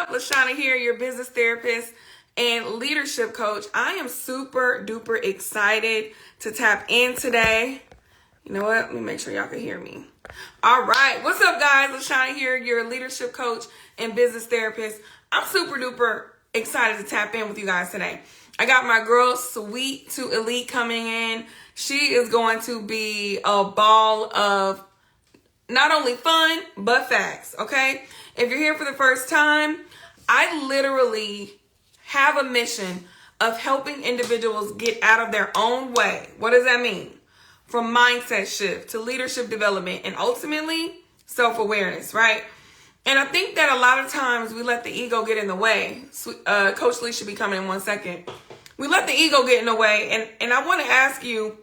up? LaShawna here, your business therapist and leadership coach. I am super duper excited to tap in today. You know what? Let me make sure y'all can hear me. All right. What's up, guys? LaShawna here, your leadership coach and business therapist. I'm super duper excited to tap in with you guys today. I got my girl Sweet to Elite coming in. She is going to be a ball of not only fun, but facts, okay? If you're here for the first time, I literally have a mission of helping individuals get out of their own way. What does that mean? From mindset shift to leadership development and ultimately self-awareness, right? And I think that a lot of times we let the ego get in the way. Coach Lee should be coming in 1 second. We let the ego get in the way. And I want to ask you,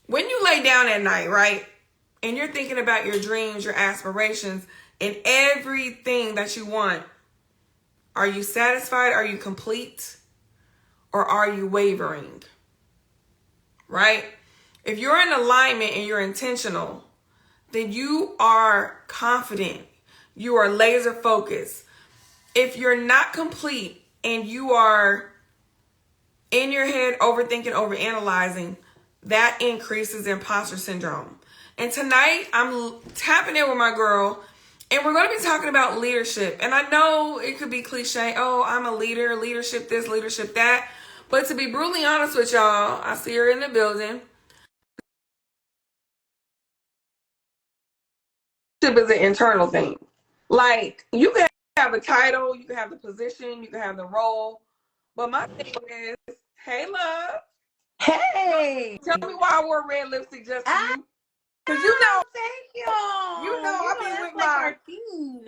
when you lay down at night, right? And you're thinking about your dreams, your aspirations, and everything that you want, are you satisfied? Are you complete? Or are you wavering? Right? If you're in alignment and you're intentional, then you are confident. You are laser focused. If you're not complete and you are in your head overthinking, overanalyzing, that increases imposter syndrome. And tonight I'm tapping in with my girl and we're going to be talking about leadership. And I know it could be cliche. Oh, I'm a leader, leadership this, leadership that. But to be brutally honest with y'all, I see her in the building. Leadership is an internal thing. Like, you can have a title, you can have the position, you can have the role. But my thing is, hey, love. Hey. Tell me why I wore red lipstick just for you. Because you know, thank you.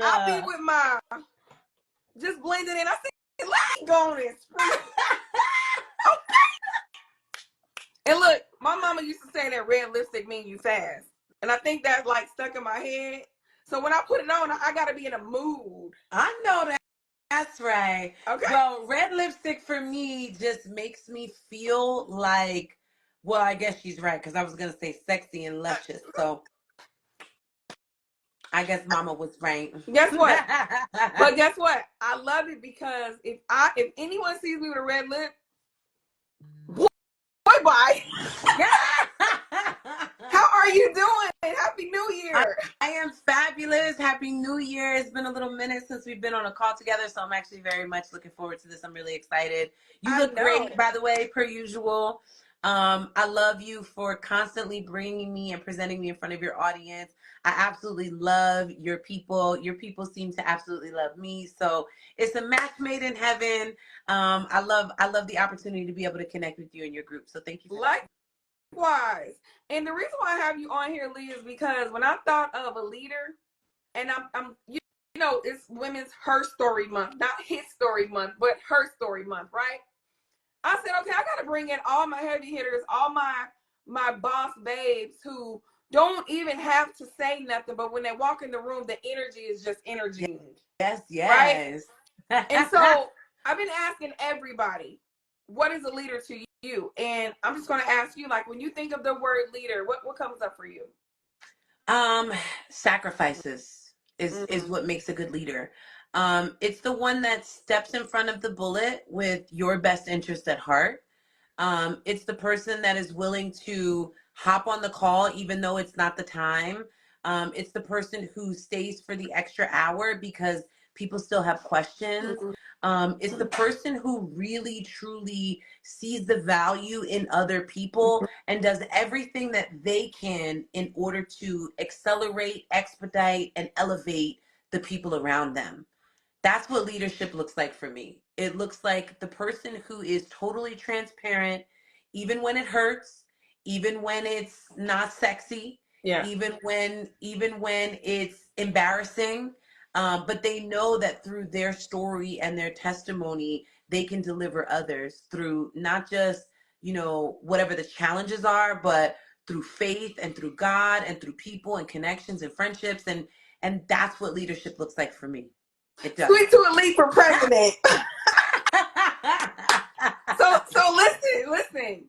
I be with my, just blending in. I see light going in. And look, my mama used to say that red lipstick mean you fast. And I think that's like stuck in my head. So when I put it on, I got to be in a mood. I know that. That's right. Okay. Well, red lipstick for me just makes me feel like, well, I guess she's right, because I was going to say sexy and luscious. So I guess mama was right. Guess what? But guess what? I love it because if anyone sees me with a red lip, bye. How are you doing? Happy New Year. I am fabulous. Happy New Year. It's been a little minute since we've been on a call together, so I'm actually very much looking forward to this. I'm really excited. You look great, by the way, per usual. I love you for constantly bringing me and presenting me in front of your audience. I absolutely love your people. Your people seem to absolutely love me. So it's a match made in heaven. I love the opportunity to be able to connect with you and your group. So thank you for that. Likewise. And the reason why I have you on here, Lee, is because when I thought of a leader, and I'm you know, it's Women's Her Story Month, not His Story Month, but Her Story Month, right? I said, okay, I got to bring in all my heavy hitters, all my boss babes who don't even have to say nothing, but when they walk in the room, the energy is just energy. Yes, yes. Right? And so I've been asking everybody, what is a leader to you? And I'm just going to ask you, like, when you think of the word leader, what comes up for you? Sacrifices is what makes a good leader. It's the one that steps in front of the bullet with your best interest at heart. It's the person that is willing to hop on the call even though it's not the time. It's the person who stays for the extra hour because people still have questions. It's the person who really truly sees the value in other people and does everything that they can in order to accelerate, expedite, and elevate the people around them. That's what leadership looks like for me. It looks like the person who is totally transparent, even when it hurts, even when it's not sexy, even when it's embarrassing. But they know that through their story and their testimony, they can deliver others through not just, whatever the challenges are, but through faith and through God and through people and connections and friendships. And that's what leadership looks like for me. It does. Sweet to Elite for president. So listen.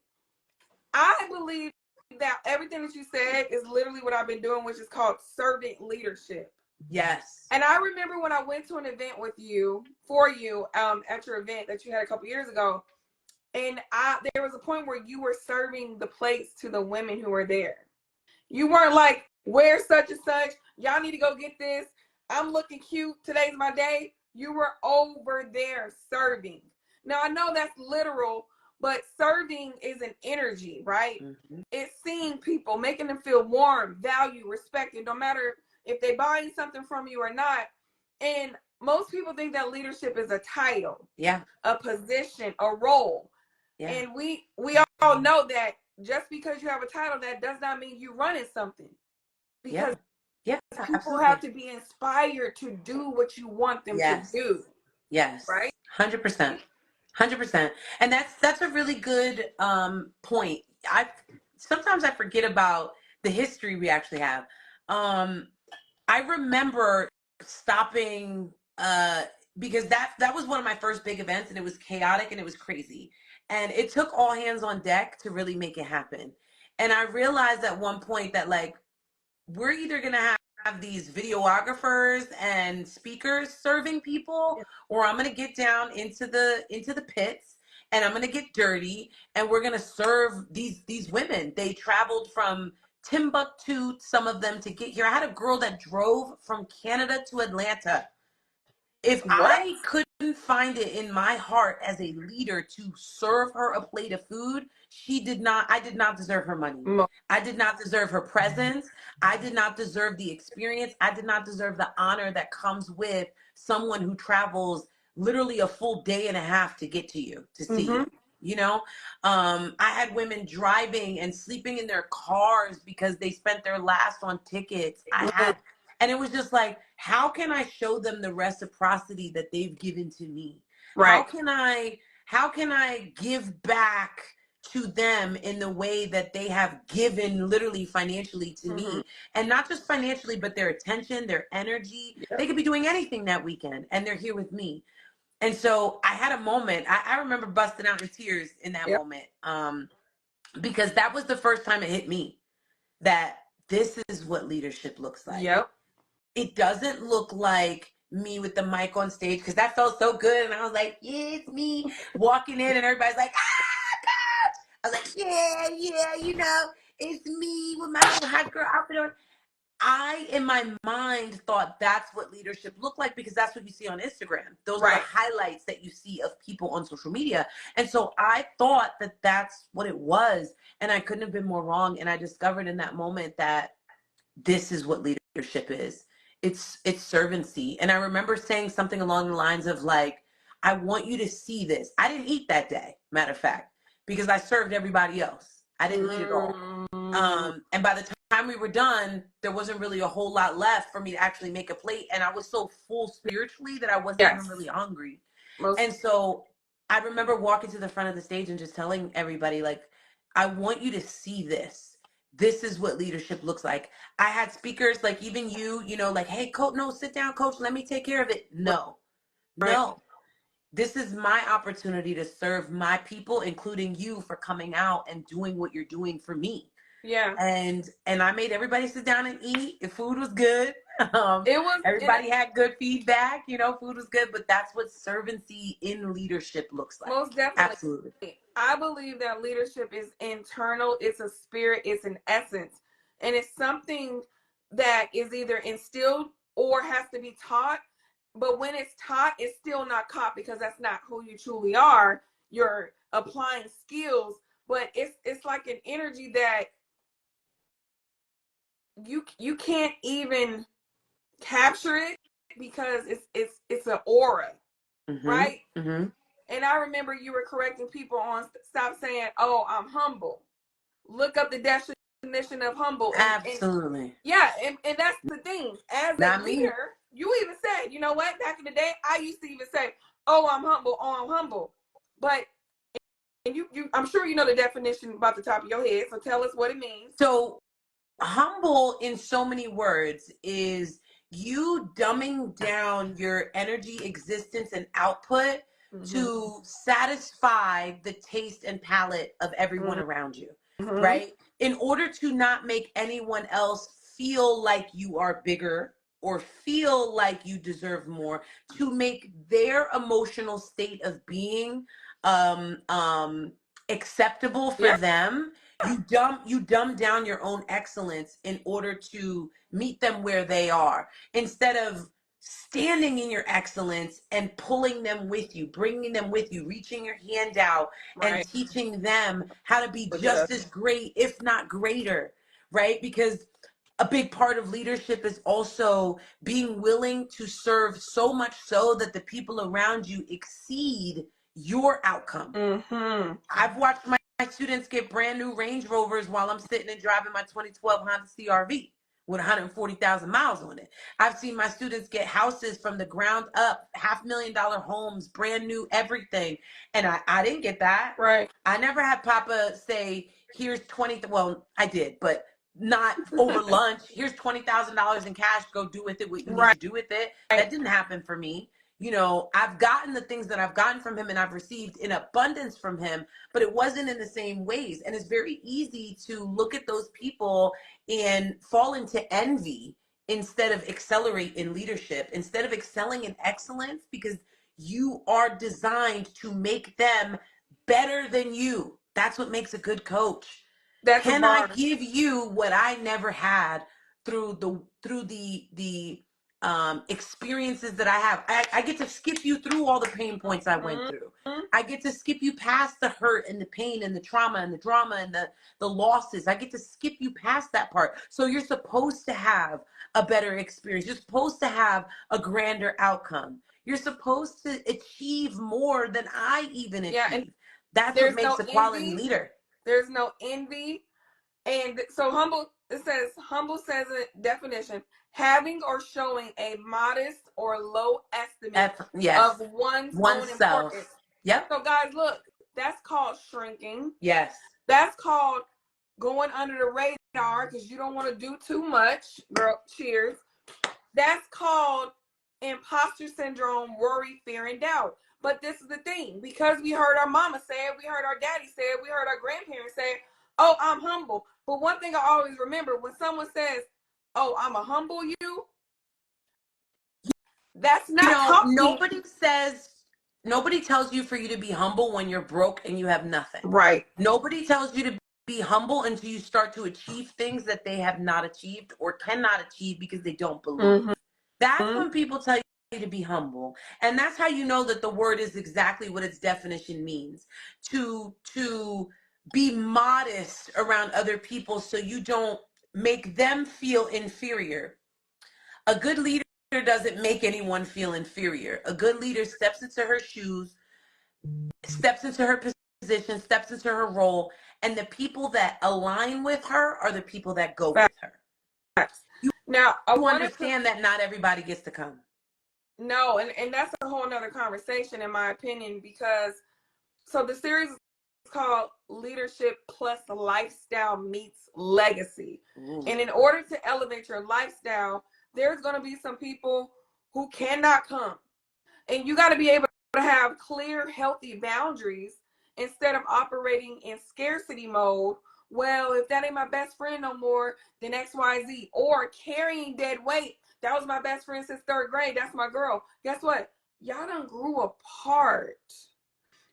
I believe that everything that you said is literally what I've been doing, which is called servant leadership. Yes. And I remember when I went to an event with you, for you, at your event that you had a couple years ago, and there was a point where you were serving the plates to the women who were there. You weren't like, where's such and such? Y'all need to go get this. I'm looking cute. Today's my day. You were over there serving. Now, I know that's literal, but serving is an energy, right? Mm-hmm. It's seeing people, making them feel warm, valued, respected, no matter if they're buying something from you or not. And most people think that leadership is a title, Yeah. a position, a role. Yeah. And we all know that just because you have a title, that does not mean you're running something. Because people absolutely. have to be inspired to do what you want them to do. Yes. Right? 100%. 100%. And that's a really good point. Sometimes I forget about the history we actually have. I remember stopping because that was one of my first big events, and it was chaotic and it was crazy. And it took all hands on deck to really make it happen. And I realized at one point that, like, we're either going to have these videographers and speakers serving people, or I'm going to get down into the pits and I'm going to get dirty, and we're going to serve these women. They traveled from Timbuktu, some of them, to get here. I had a girl that drove from Canada to Atlanta. If What? I couldn't find it in my heart as a leader to serve her a plate of food, I did not deserve her money. I did not deserve her presence. I did not deserve the experience. I did not deserve the honor that comes with someone who travels literally a full day and a half to get to you, to see you. You know, I had women driving and sleeping in their cars because they spent their last on tickets. And it was just like, how can I show them the reciprocity that they've given to me? Right. How can I give back to them in the way that they have given literally financially to me? And not just financially, but their attention, their energy. They could be doing anything that weekend and they're here with me. And so I had a moment, I remember busting out in tears in that moment, because that was the first time it hit me that this is what leadership looks like. It doesn't look like me with the mic on stage, because that felt so good. And I was like, yeah, it's me walking in and everybody's like, ah, God. I was like, yeah, you know, it's me with my little hot girl outfit on. I, in my mind, thought that's what leadership looked like, because that's what you see on Instagram. Those are the highlights that you see of people on social media. And so I thought that that's what it was. And I couldn't have been more wrong. And I discovered in that moment that this is what leadership is. It's servancy. And I remember saying something along the lines of, like, I want you to see this. I didn't eat that day, matter of fact, because I served everybody else. I didn't eat it all. And by the time we were done, there wasn't really a whole lot left for me to actually make a plate. And I was so full spiritually that I wasn't even really hungry. And so I remember walking to the front of the stage and just telling everybody, like, I want you to see this. This is what leadership looks like. I had speakers like even you know, like, hey, coach, no, sit down, coach, let me take care of it. No. This is my opportunity to serve my people, including you, for coming out and doing what you're doing for me. And I made everybody sit down and eat. The food was good. Everybody had good feedback. You know, food was good, but that's what servancy in leadership looks like. Most definitely. Absolutely. I believe that leadership is internal. It's a spirit. It's an essence. And it's something that is either instilled or has to be taught. But when it's taught, it's still not caught, because that's not who you truly are. You're applying skills, but it's like an energy that you can't even capture it, because it's an aura, right? And I remember you were correcting people on stop saying, "Oh, I'm humble." Look up the definition of humble. Absolutely. And that's the thing. As a leader, you even said, you know what? Back in the day, I used to even say, "Oh, I'm humble. Oh, I'm humble." But you, I'm sure you know the definition about the top of your head. So tell us what it means. So humble, in so many words, is you dumbing down your energy, existence, and output to satisfy the taste and palate of everyone around you, right? In order to not make anyone else feel like you are bigger or feel like you deserve more, to make their emotional state of being acceptable for Yeah. them. You dumb down your own excellence in order to meet them where they are, instead of standing in your excellence and pulling them with you, bringing them with you, reaching your hand out and Right. teaching them how to be Look at just us. as great, if not greater, right? Because a big part of leadership is also being willing to serve, so much so that the people around you exceed your outcome. Mm-hmm. I've watched my students get brand new Range Rovers while I'm sitting and driving my 2012 Honda CRV with 140,000 miles on it. I've seen my students get houses from the ground up, $500,000 homes, brand new everything. And I didn't get that. Right. I never had Papa say, here's 20, well, I did, but not over lunch. Here's $20,000 in cash. Go do with it what you need Right. to do with it. That didn't happen for me. You know, I've gotten the things that I've gotten from him, and I've received in abundance from him, but it wasn't in the same ways. And it's very easy to look at those people and fall into envy instead of accelerate in leadership, instead of excelling in excellence, because you are designed to make them better than you. That's what makes a good coach. That's a Can I bar. give you what I never had through the experiences that I have? I get to skip you through all the pain points I went through. Mm-hmm. I get to skip you past the hurt and the pain and the trauma and the drama and the losses. I get to skip you past that part. So you're supposed to have a better experience. You're supposed to have a grander outcome. You're supposed to achieve more than I even Yeah, and achieve. That's what there's makes no a quality envy. leader. There's no envy. And so humble, it says, humble says a definition, having or showing a modest or low estimate of Yes. one's own importance. Oneself. Yep. So guys, look, that's called shrinking. Yes. That's called going under the radar because you don't want to do too much. Girl, cheers. That's called imposter syndrome, worry, fear, and doubt. But this is the thing, because we heard our mama say it, we heard our daddy say it, we heard our grandparents say it, oh, I'm humble. But one thing I always remember, when someone says, oh, I'm a humble you, that's not talking. Nobody tells you for you to be humble when you're broke and you have nothing. Right. Nobody tells you to be humble until you start to achieve things that they have not achieved or cannot achieve because they don't believe. Mm-hmm. That's when people tell you to be humble. And that's how you know that the word is exactly what its definition means. To be modest around other people so you don't make them feel inferior. A good leader doesn't make anyone feel inferior. A good leader steps into her shoes, steps into her position, steps into her role, and the people that align with her are the people that go with her. Now, I You want understand that not everybody gets to come. No, and that's a whole nother conversation, in my opinion, because so the series is called Leadership Plus Lifestyle Meets Legacy. Ooh. And in order to elevate your lifestyle, there's going to be some people who cannot come. And you got to be able to have clear, healthy boundaries instead of operating in scarcity mode. Well, if that ain't my best friend no more, then XYZ. Or carrying dead weight. That was my best friend since third grade. That's my girl. Guess what? Y'all done grew apart.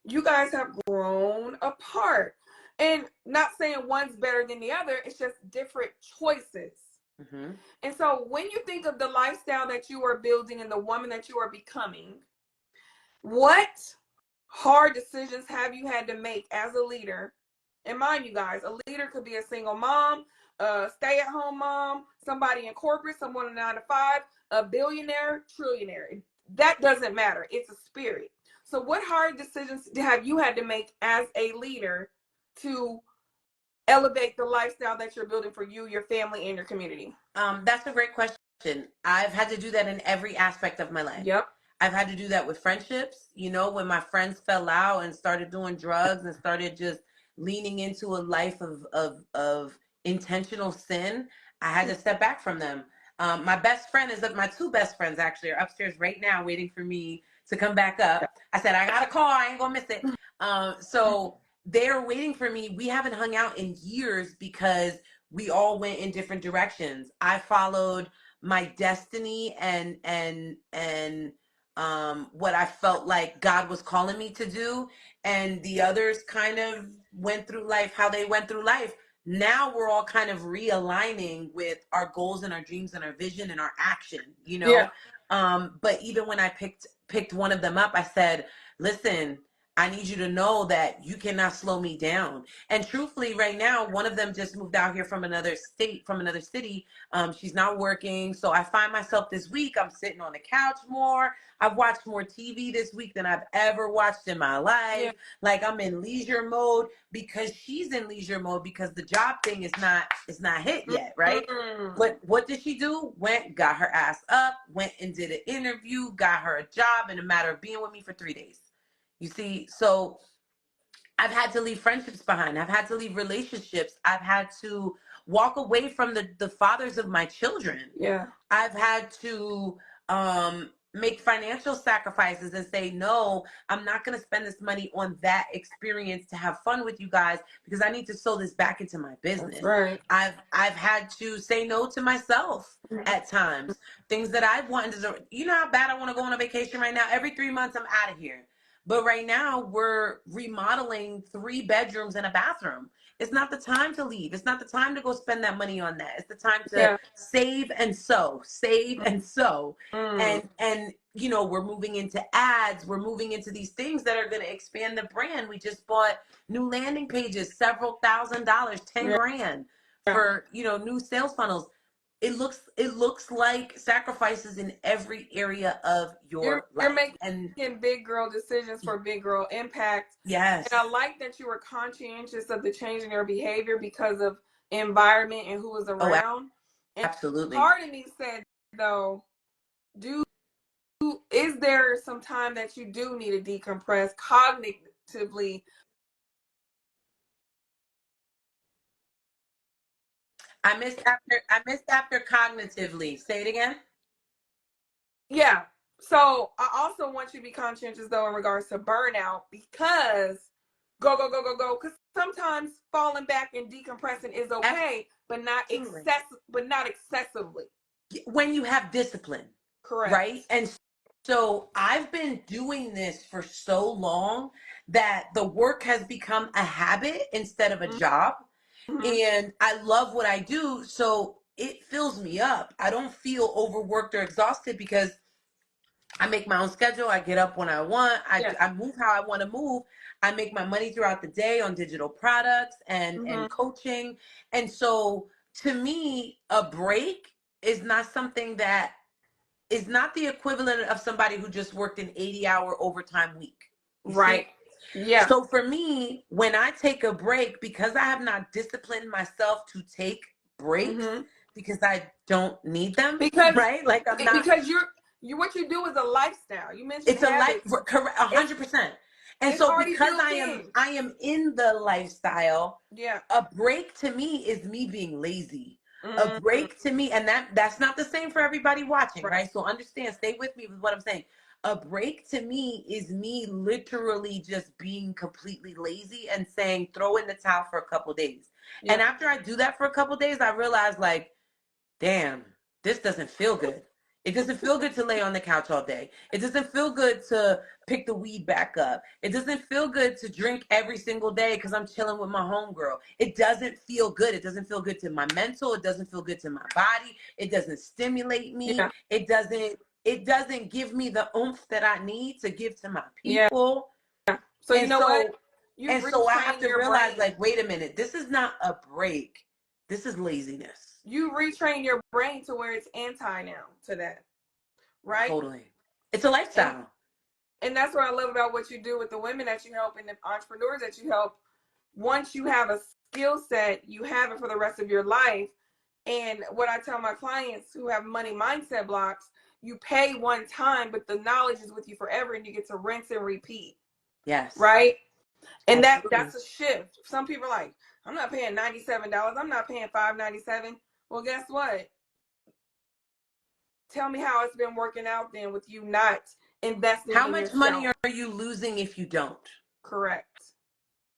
You guys have grown apart. And not saying one's better than the other, it's just different choices. Mm-hmm. And so when you think of the lifestyle that you are building and the woman that you are becoming, what hard decisions have you had to make as a leader? And mind you guys, a leader could be a single mom, a stay-at-home mom, somebody in corporate, someone in 9 to 5, a billionaire, trillionaire. That doesn't matter. It's a spirit. So what hard decisions have you had to make as a leader to elevate the lifestyle that you're building for you, your family, and your community? That's a great question. I've had to do that in every aspect of my life. Yep. I've had to do that with friendships. You know, when my friends fell out and started doing drugs and started just leaning into a life of intentional sin, I had to step back from them. My best friend my two best friends actually are upstairs right now waiting for me to come back up. I said, I got a call. I ain't gonna miss it. So they're waiting for me. We haven't hung out in years because we all went in different directions. I followed my destiny and what I felt like God was calling me to do, and the others kind of went through life how they went through life. Now we're all kind of realigning with our goals and our dreams and our vision and our action, you Yeah. know. But even when I picked one of them up, I said, listen, I need you to know that you cannot slow me down. And truthfully, right now, one of them just moved out here from another state, from another city. She's not working. So I find myself this week, I'm sitting on the couch more. I've watched more TV this week than I've ever watched in my life. Yeah. Like, I'm in leisure mode because she's in leisure mode because the job thing is not hit yet, right? Mm-hmm. But what did she do? Went, got her ass up, went and did an interview, got her a job in a matter of being with me for 3 days. You see, so I've had to leave friendships behind. I've had to leave relationships. I've had to walk away from the fathers of my children. Yeah. I've had to make financial sacrifices and say, no, I'm not going to spend this money on that experience to have fun with you guys because I need to sow this back into my That's business. right. I've had to say no to myself at times. Things that I wanted to, you know how bad I want to go on a vacation right now? Every 3 months I'm out of here. But right now we're remodeling 3 bedrooms and a bathroom. It's not the time to leave. It's not the time to go spend that money on that. It's the time to Yeah. save and sow, save and sow. Mm. And you know, we're moving into ads. We're moving into these things that are going to expand the brand. We just bought new landing pages, several $1,000s, 10 Yeah. grand for, you know, new sales funnels. It looks like sacrifices in every area of You're your you're life. And making big girl decisions for big girl impact. yes, And I like that you were conscientious of the change in your behavior because of environment and who was oh, around. And absolutely. part of me said, though, do is there some time that you do need to decompress cognitively? I missed after cognitively. Say it again. Yeah. So I also want you to be conscientious though in regards to burnout because go. Because sometimes falling back and decompressing is okay, but not Absolutely. excessively. When you have discipline, right? Correct. And so I've been doing this for so long that the work has become a habit instead of a job. Mm-hmm. And I love what I do. So it fills me up. I don't feel overworked or exhausted because I make my own schedule. I get up when I want. Yeah. I move how I want to move. I make my money throughout the day on digital products Mm-hmm. and coaching. And so to me, a break is not something that is not the equivalent of somebody who just worked an 80-hour overtime week. You see? Right. Yeah. So for me, when I take a break, because I have not disciplined myself to take breaks Mm-hmm. because I don't need them, Because right? Like I'm not, because you what you do is a lifestyle. You mentioned it's a life, habits. correct, It's 100%. And it's so already because built in. I am in the lifestyle, Yeah. a break to me is me being lazy. A Mm-hmm. break to me, and that's not the same for everybody watching, Right. right? So understand, stay with me with what I'm saying. A break to me is me literally just being completely lazy and saying throw in the towel for a couple days. Yeah. And after I do that for a couple days, I realize like, damn, this doesn't feel good. It doesn't feel good to lay on the couch all day. It doesn't feel good to pick the weed back up. It doesn't feel good to drink every single day because I'm chilling with my homegirl. It doesn't feel good. It doesn't feel good to my mental. It doesn't feel good to my body. It doesn't stimulate me. Yeah. It doesn't give me the oomph that I need to give to my Yeah. people. So you And know what? so You and so I have retrain to your realize brain. like, wait a minute, this is not a break. This is laziness. You retrain your brain to where it's anti now to that, right? Totally. It's a And lifestyle. and that's what I love about what you do with the women that you help and the entrepreneurs that you help. Once you have a skill set, you have it for the rest of your life. And what I tell my clients who have money mindset blocks, you pay one time, but the knowledge is with you forever and you get to rinse and repeat. Yes, Right? And absolutely. that's a shift. Some people are like, I'm not paying $97. I'm not paying $5.97. Well, guess what? Tell me how it's been working out then with you not investing How in much money yourself. are you losing if you don't? Correct.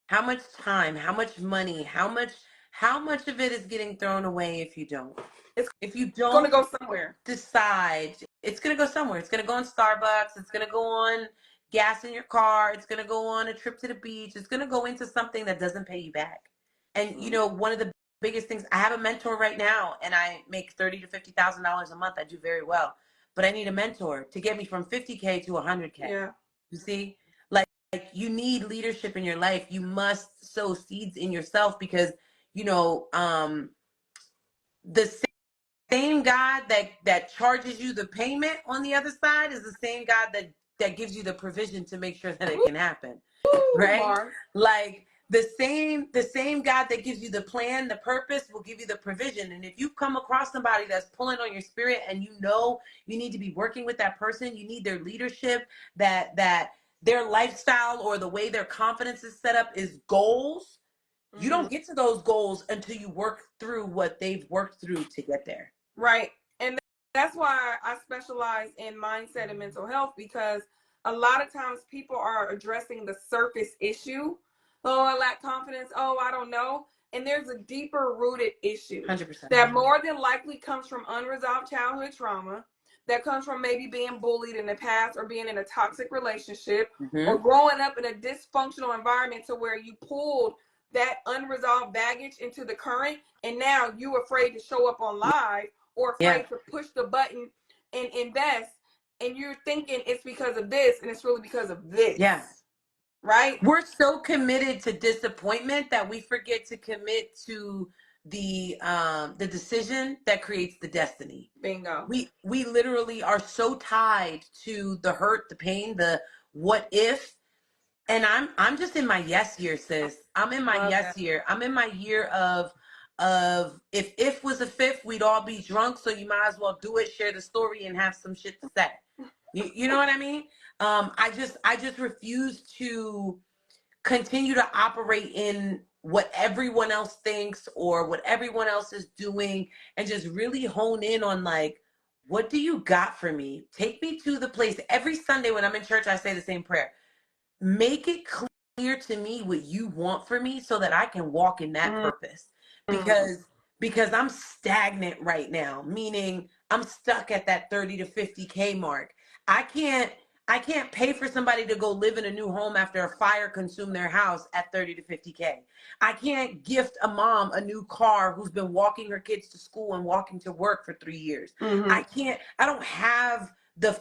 How much time? How much money? how much of it is getting thrown away if you don't? If you Going to don't go somewhere. decide, it's going to go somewhere. It's going to go on Starbucks. It's going to go on gas in your car. It's going to go on a trip to the beach. It's going to go into something that doesn't pay you back. And, you know, one of the biggest things, I have a mentor right now and I make $30,000 to $50,000 a month. I do very well, but I need a mentor to get me from 50K to 100K. Yeah. You see, like you need leadership in your life. You must sow seeds in yourself because, you know, the same God that charges you the payment on the other side is the same God that gives you the provision to make sure that it can happen. Right? Mark. Like the same God that gives you the plan, the purpose will give you the provision. And if you come across somebody that's pulling on your spirit and you know you need to be working with that person, you need their leadership, that their lifestyle or the way their confidence is set up is goals. You don't get to those goals until you work through what they've worked through to get there. Right. And that's why I specialize in mindset and mental health, because a lot of times people are addressing the surface issue. Oh, I lack confidence. Oh, I don't know. And there's a deeper rooted issue 100%. that more than likely comes from unresolved childhood trauma, that comes from maybe being bullied in the past or being in a toxic relationship or growing up in a dysfunctional environment to where you pulled that unresolved baggage into the current, and now you're afraid to show up on live or afraid to push the button and invest, and you're thinking it's because of this, and it's really because of this. Yeah. Right? We're so committed to disappointment that we forget to commit to the decision that creates the destiny. Bingo. We literally are so tied to the hurt, the pain, the what if. And I'm just in my yes year, sis. I'm in my yes year. I'm in my year of if was a fifth, we'd all be drunk. So you might as well do it, share the story, and have some shit to say. You know what I mean? I just refuse to continue to operate in what everyone else thinks or what everyone else is doing, and just really hone in on like, what do you got for me? Take me to the place. Every Sunday when I'm in church, I say the same prayer. Make it clear to me what you want for me so that I can walk in that purpose. Because I'm stagnant right now, meaning I'm stuck at that 30 to 50K mark. I can't pay for somebody to go live in a new home after a fire consumed their house at 30 to 50K. I can't gift a mom a new car who's been walking her kids to school and walking to work for 3 years. I don't have the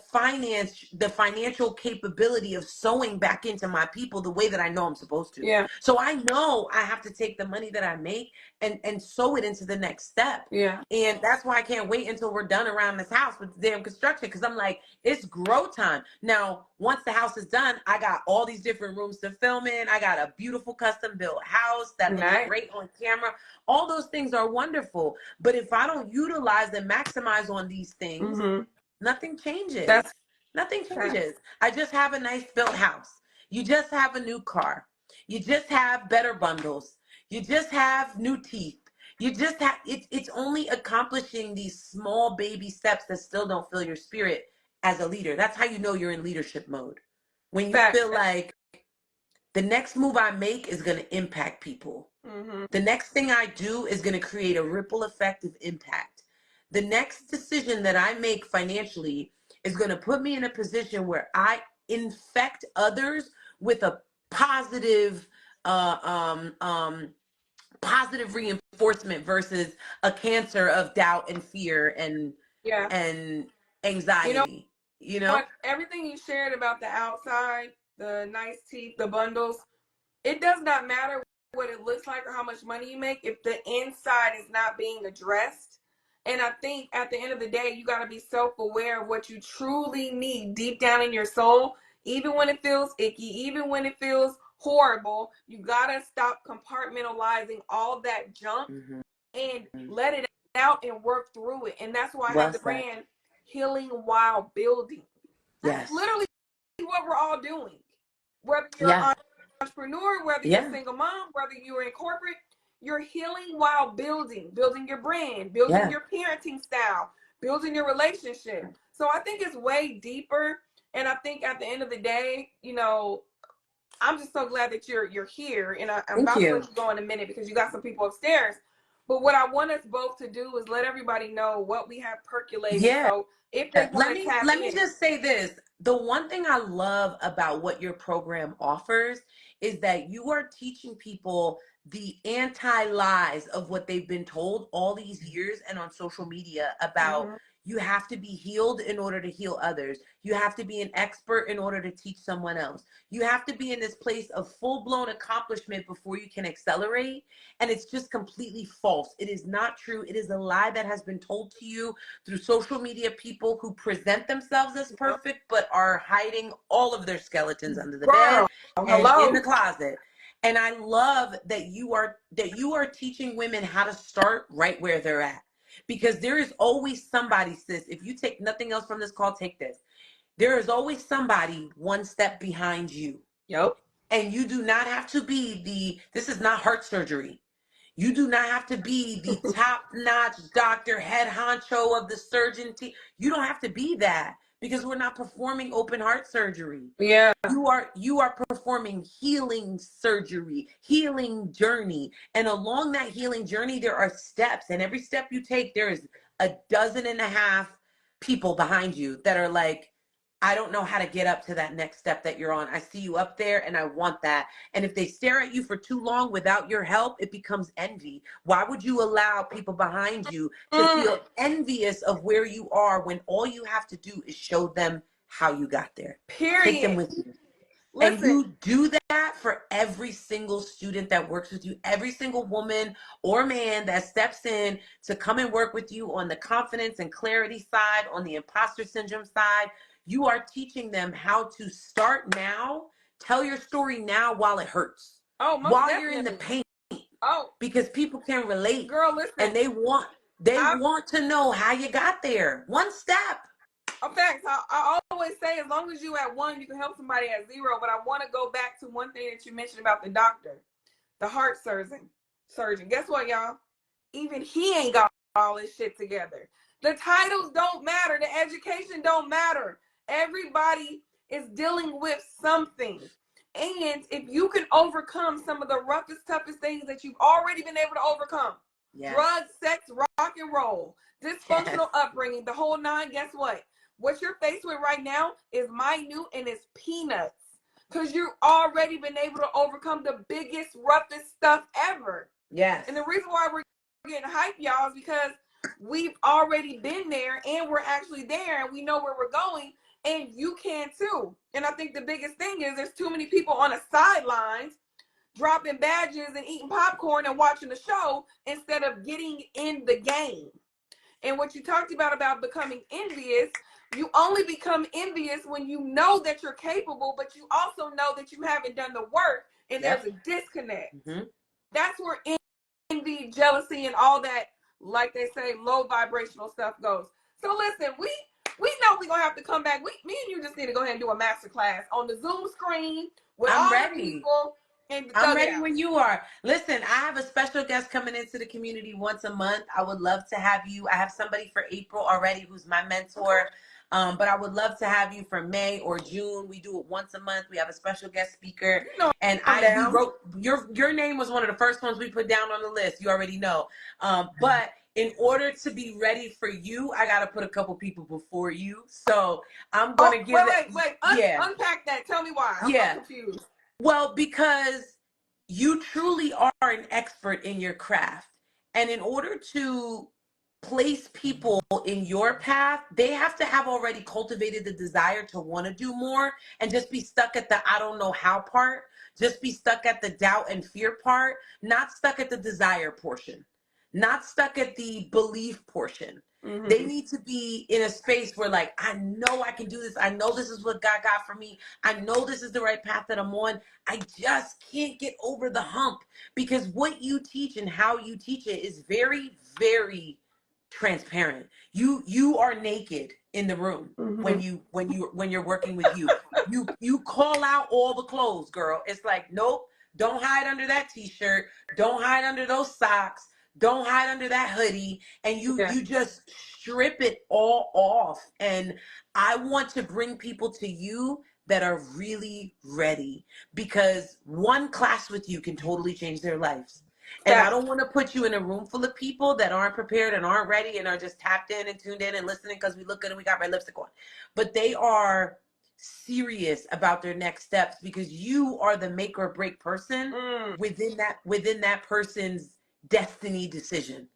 financial capability of sewing back into my people the way that I know I'm supposed to. Yeah. So I know I have to take the money that I make and sew it into the next step. Yeah. And that's why I can't wait until we're done around this house with the damn construction, because I'm like, it's grow time. Now, once the house is done, I got all these different rooms to film in. I got a beautiful custom built house that looks great on camera. All those things are wonderful. But if I don't utilize and maximize on these things, nothing changes. Nothing changes. I just have a nice built house. You just have a new car. You just have better bundles. You just have new teeth. You just have, it's only accomplishing these small baby steps that still don't fill your spirit as a leader. That's how you know you're in leadership mode. When you feel like the next move I make is going to impact people. The next thing I do is going to create a ripple effect of impact. The next decision that I make financially is going to put me in a position where I infect others with a positive, positive reinforcement versus a cancer of doubt and fear and anxiety. You know? Everything you shared about the outside, the nice teeth, the bundles, it does not matter what it looks like or how much money you make if the inside is not being addressed. And I think at the end of the day, you got to be self-aware of what you truly need deep down in your soul. Even when it feels icky, even when it feels horrible, you got to stop compartmentalizing all that junk and let it out and work through it. And that's why I have the brand Healing While Building. That's literally what we're all doing. Whether you're an entrepreneur, whether you're a single mom, whether you're in corporate, you're healing while building your brand, building your parenting style, building your relationship. So I think it's way deeper. And I think at the end of the day, you know, I'm just so glad that you're here, and I'm Thank about to you. let you go in a minute because you got some people upstairs. But what I want us both to do is let everybody know what we have percolating. Yeah. So if they want to tap Let me in, just say this. The one thing I love about what your program offers is that you are teaching people the anti-lies of what they've been told all these years and on social media about Mhm. you have to be healed in order to heal others. You have to be an expert in order to teach someone else. You have to be in this place of full-blown accomplishment before you can accelerate. And it's just completely false. It is not true. It is a lie that has been told to you through social media, people who present themselves as perfect but are hiding all of their skeletons under the bed Girl, and in hello. the closet. And I love that you are teaching women how to start right where they're at. Because there is always somebody, sis, if you take nothing else from this call, take this. There is always somebody one step behind you. Yep. And you do not have to be this is not heart surgery. You do not have to be the top-notch doctor, head honcho of the surgeon team. You don't have to be that because we're not performing open heart surgery. Yeah. You are performing healing surgery, healing journey. And along that healing journey, there are steps. And every step you take, there is a dozen and a half people behind you that are like, I don't know how to get up to that next step that you're on. I see you up there and I want that. And if they stare at you for too long without your help, it becomes envy. Why would you allow people behind you to feel envious of where you are when all you have to do is show them how you got there? Take them Period. with you. And Listen. you do that for every single student that works with you, every single woman or man that steps in to come and work with you on the confidence and clarity side, on the imposter syndrome side. You are teaching them how to start now, tell your story now while it hurts, Oh, most while you're in the definitely. pain, Oh, because people can relate girl, listen. and they I want to know how you got there. One step. Facts. I always say, as long as you at one, you can help somebody at zero. But I want to go back to one thing that you mentioned about the doctor, the heart surgeon. Surgeon. Guess what, y'all? Even he ain't got all his shit together. The titles don't matter. The education don't matter. Everybody is dealing with something. And if you can overcome some of the roughest, toughest things that you've already been able to overcome, Yes. drugs, sex, rock and roll, dysfunctional Yes. upbringing, the whole nine, guess what? What you're faced with right now is minute and it's peanuts. Because you've already been able to overcome the biggest, roughest stuff ever. Yes. And the reason why we're getting hype, y'all, is because we've already been there and we're actually there and we know where we're going, and you can too. And I think the biggest thing is there's too many people on the sidelines dropping badges and eating popcorn and watching the show instead of getting in the game. And what you talked about becoming envious, you only become envious when you know that you're capable, but you also know that you haven't done the work and Yep. there's a disconnect. Mm-hmm. That's where envy, jealousy, and all that, like they say, low vibrational stuff goes. So listen, we know we're gonna have to come back. Me and you just need to go ahead and do a master class on the Zoom screen with I'm all ready. the people and the I'm thug ready out. when you are. Listen, I have a special guest coming into the community once a month. I would love to have you. I have somebody for April already who's my mentor. But I would love to have you for May or June. We do it once a month. We have a special guest speaker. You know, And I'm we down. wrote your name was one of the first ones we put down on the list. You already know. But in order to be ready for you, I gotta put a couple people before you. So I'm gonna give Wait. Unpack that. Tell me why. I'm so confused. Well, because you truly are an expert in your craft. And in order to place people in your path, they have to have already cultivated the desire to want to do more and just be stuck at the I don't know how part, just be stuck at the doubt and fear part, not stuck at the desire portion, not stuck at the belief portion. Mm-hmm. They need to be in a space where, like, I know I can do this. I know this is what God got for me. I know this is the right path that I'm on. I just can't get over the hump, because what you teach and how you teach it is very, very transparent. You are naked in the room when you're working with you. You call out all the clothes, girl. It's like, nope, don't hide under that t-shirt. Don't hide under those socks. Don't hide under that hoodie. And you just strip it all off. And I want to bring people to you that are really ready, because one class with you can totally change their lives. And I don't want to put you in a room full of people that aren't prepared and aren't ready and are just tapped in and tuned in and listening because we look good and we got red lipstick on. But they are serious about their next steps, because you are the make or break person within that person's destiny decision.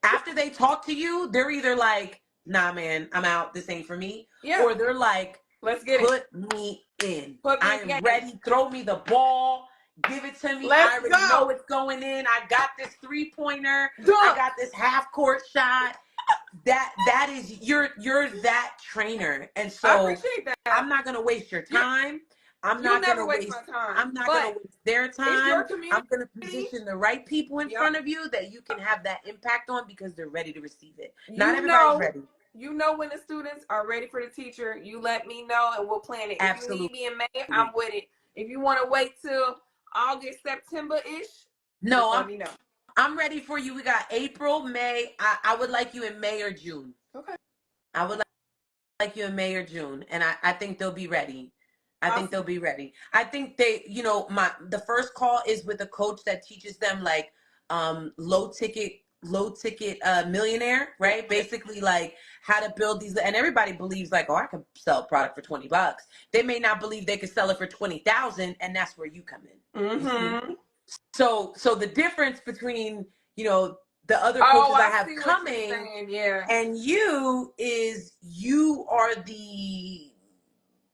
After they talk to you, they're either like, nah, man, I'm out. This ain't for me. Yeah. Or they're like, let's get put it. me in. Put me I am in. ready. Throw me the ball. Give it to me. Let's I already go. know it's going in. I got this 3-pointer. Dunk. I got this half court shot. That is you're that trainer. And so I appreciate that. I'm not gonna waste your time. I'm not gonna waste my time. I'm not gonna waste their time. Your community. I'm gonna position the right people in front of you that you can have that impact on, because they're ready to receive it. Not everybody's ready. You know when the students are ready for the teacher, you let me know and we'll plan it. Absolutely. If you need me in May, I'm with it. If you want to wait till August, September-ish, no, let me know. I'm ready for you. We got April, May. I would like you in May or June. Okay. I would like you in May or June, and I think they'll be ready. I think they'll be ready. I think they, the first call is with a coach that teaches them like low ticket millionaire, right? Basically like how to build these, and everybody believes like, oh, I can sell a product for $20. They may not believe they could sell it for 20,000, and that's where you come in. Mm-hmm. So the difference between, the other coaches I have coming and you is you are the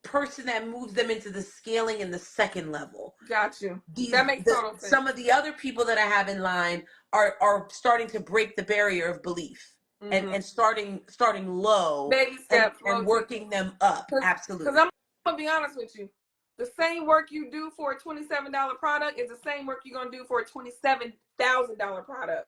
person that moves them into the scaling in the second level. Got you. That makes total sense. Some of the other people that I have in line are starting to break the barrier of belief. Mm-hmm. and starting low, baby steps, and working them up. Absolutely. Because I'm gonna be honest with you, the same work you do for a $27 product is the same work you're gonna do for a $27,000 product.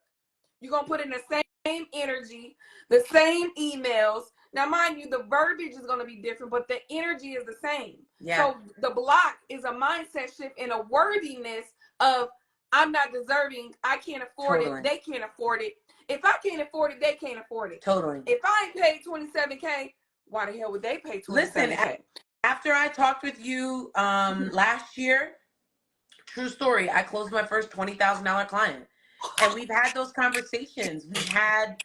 You're gonna put in the same energy, the same emails. Now, mind you, the verbiage is gonna be different, but the energy is the same. Yeah. So the block is a mindset shift and a worthiness of, I'm not deserving, I can't afford it, they can't afford it. If I can't afford it, they can't afford it. Totally. If I ain't paid $27K, why the hell would they pay $27K? Listen, after I talked with you last year, true story, I closed my first $20,000 client. And we've had those conversations. We've had,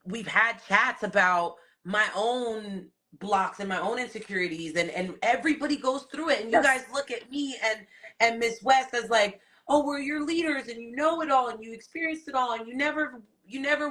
we've had chats about my own blocks and my own insecurities, and everybody goes through it. And you guys look at me and Miss West as like, oh, we're your leaders and you know it all and you experienced it all and you never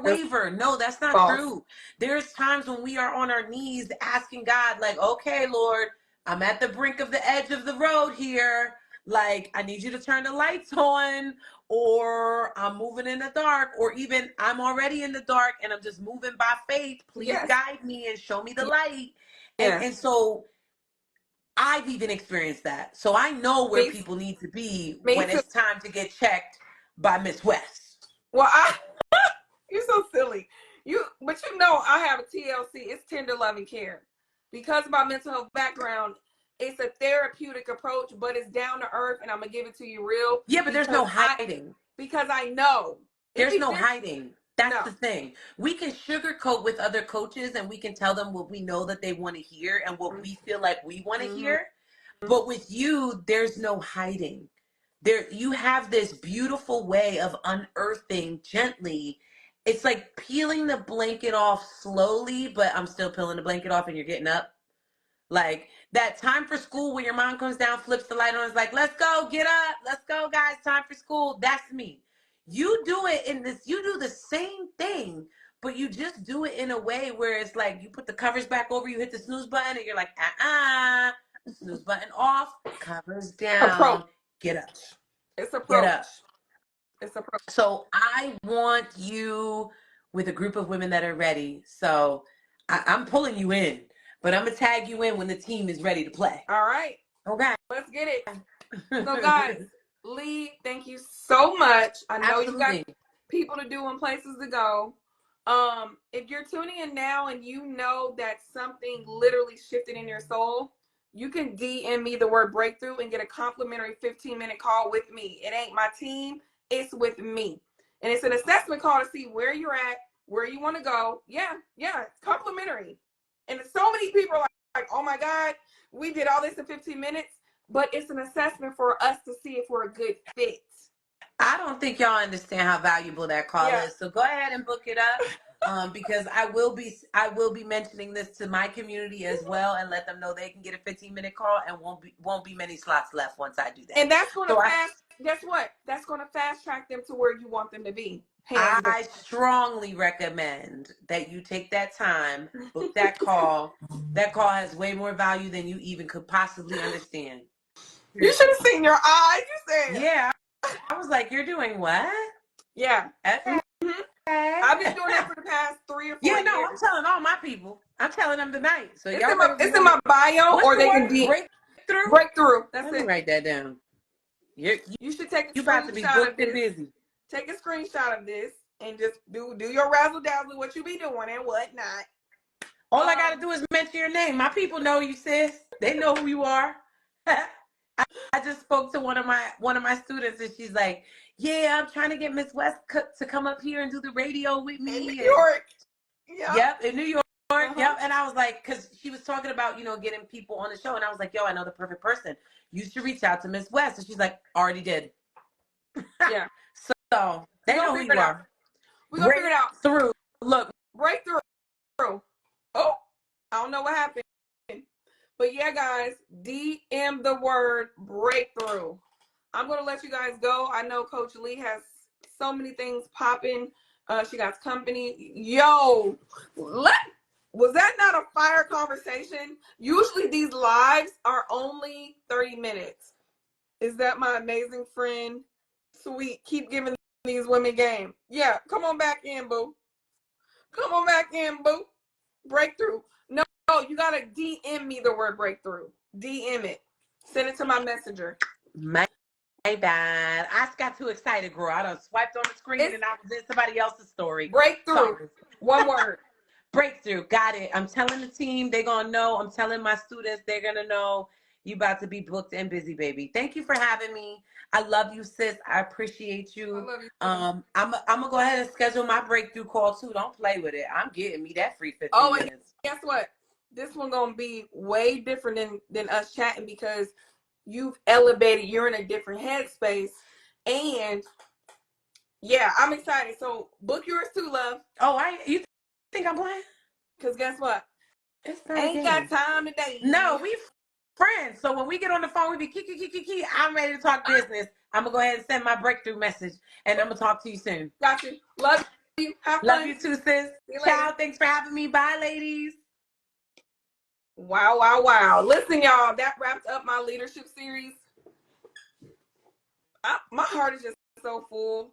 waver. No, that's not true. There's times when we are on our knees asking God, like, okay, Lord, I'm at the brink of the edge of the road here. Like, I need you to turn the lights on, or I'm moving in the dark, or even I'm already in the dark and I'm just moving by faith. Please guide me and show me the light. And so I've even experienced that. So I know where people need to be when it's time to get checked by Miss West. Well, you're so silly. But I have a TLC. It's tender loving care. Because of my mental health background, it's a therapeutic approach, but it's down to earth, and I'm going to give it to you real. Yeah, but there's no hiding. Because I know. There's no hiding. That's the thing. We can sugarcoat with other coaches, and we can tell them what we know that they want to hear and what we feel like we want to hear. But with you, there's no hiding. You have this beautiful way of unearthing gently. It's like peeling the blanket off slowly, but I'm still peeling the blanket off and you're getting up. Like that time for school when your mom comes down, flips the light on, is like, let's go, get up, let's go, guys, time for school. That's me. You do the same thing, but you just do it in a way where it's like you put the covers back over, you hit the snooze button, and you're like, snooze button off, covers down, get up. It's approach. Get up. It's approach. So I want you with a group of women that are ready. So I'm pulling you in. But I'm going to tag you in when the team is ready to play. All right. Okay. Let's get it. So, guys, Lee, thank you so much. I know you got people to do and places to go. If you're tuning in now and you know that something literally shifted in your soul, you can DM me the word breakthrough and get a complimentary 15-minute call with me. It ain't my team. It's with me. And it's an assessment call to see where you're at, where you want to go. Yeah, it's complimentary. And so many people are oh my God, we did all this in 15 minutes, but it's an assessment for us to see if we're a good fit. I don't think y'all understand how valuable that call Yeah. is. So go ahead and book it up, because I will be mentioning this to my community as well, and let them know they can get a 15-minute call, and won't be many slots left once I do that. And that's going to So guess what? That's going to fast track them to where you want them to be. Hands down. I strongly recommend that you take that time, book that call. That call has way more value than you even could possibly understand. You should have seen your eyes. You said, Yeah, I was like, you're doing what? yeah. Okay. Mm-hmm. I've been doing that for the past 3 or 4 Yeah, years. no, I'm telling all my people. I'm telling them tonight. So It's y'all better it's in my bio, what's or the they can word? Breakthrough? breakthrough. That's Let me it. write that down. You should take a You about to be screenshot of booked and this. busy. Take a screenshot of this and just do your razzle dazzle, what you be doing and whatnot. All I gotta do is mention your name. My people know you, sis. They know who you are. I just spoke to one of my students, and she's like, "Yeah, I'm trying to get Miss West to come up here and do the radio with In me." New And York. Yep. yep, in New York. Uh-huh. Yep. And I was like, because she was talking about, getting people on the show. And I was like, yo, I know the perfect person. You should reach out to Miss West. And she's like, already did. Yeah. So they know who you are. We're going to figure it out. Breakthrough. Look. Breakthrough. Oh, I don't know what happened. But yeah, guys, DM the word breakthrough. I'm going to let you guys go. I know Coach Lee has so many things popping. She got company. Yo, was that not a fire conversation? Usually these lives are only 30 minutes. Is that my amazing friend? Sweet. Keep giving these women game. Yeah, come on back in, boo. Come on back in, boo. Breakthrough. No, you got to DM me the word breakthrough. DM it. Send it to my messenger. My bad. I got too excited, girl. I done swiped on the screen and I was in somebody else's story. Breakthrough. Sorry. One word. Breakthrough. Got it. I'm telling the team. They're going to know. I'm telling my students. They're going to know. You about to be booked and busy, baby. Thank you for having me. I love you, sis. I appreciate you. I love you. I'm gonna go ahead and schedule my breakthrough call too. Don't play with it. I'm getting me that free 15 minutes. Guess what? This one gonna be way different than us chatting, because you've elevated. You're in a different headspace, and yeah, I'm excited. So book yours too, love. Oh, you think I'm playing? Because guess what? It's not Ain't got time today. No, we friends. So when we get on the phone, we be kiki. I'm ready to talk business. I'm gonna go ahead and send my breakthrough message, and I'm gonna talk to you soon. Got you. Love you. Have Love fun. you too, sis. Ciao. Thanks for having me. Bye, ladies. Wow. Listen, y'all, that wrapped up my leadership series. My heart is just so full,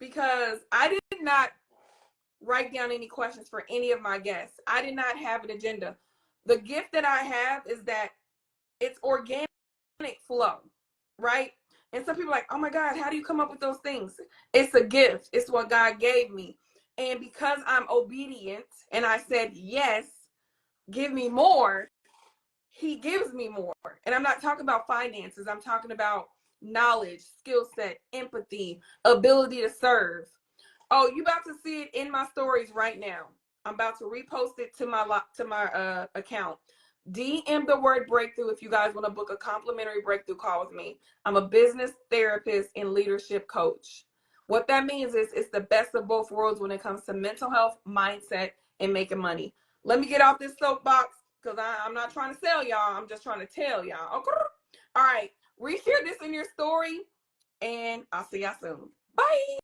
because I did not write down any questions for any of my guests. I did not have an agenda. The gift that I have is that it's organic flow, right? And some people are like, oh my God, how do you come up with those things? It's a gift. It's what God gave me. And because I'm obedient and I said, yes, give me more, he gives me more. And I'm not talking about finances. I'm talking about knowledge, skill set, empathy, ability to serve. Oh, you about to see it in my stories right now. I'm about to repost it to my account. DM the word breakthrough if you guys want to book a complimentary breakthrough call with me. I'm a business therapist and leadership coach. What that means is it's the best of both worlds when it comes to mental health, mindset, and making money. Let me get off this soapbox, because I'm not trying to sell y'all. I'm just trying to tell y'all. Okay? All right. Reshare this in your story, and I'll see y'all soon. Bye.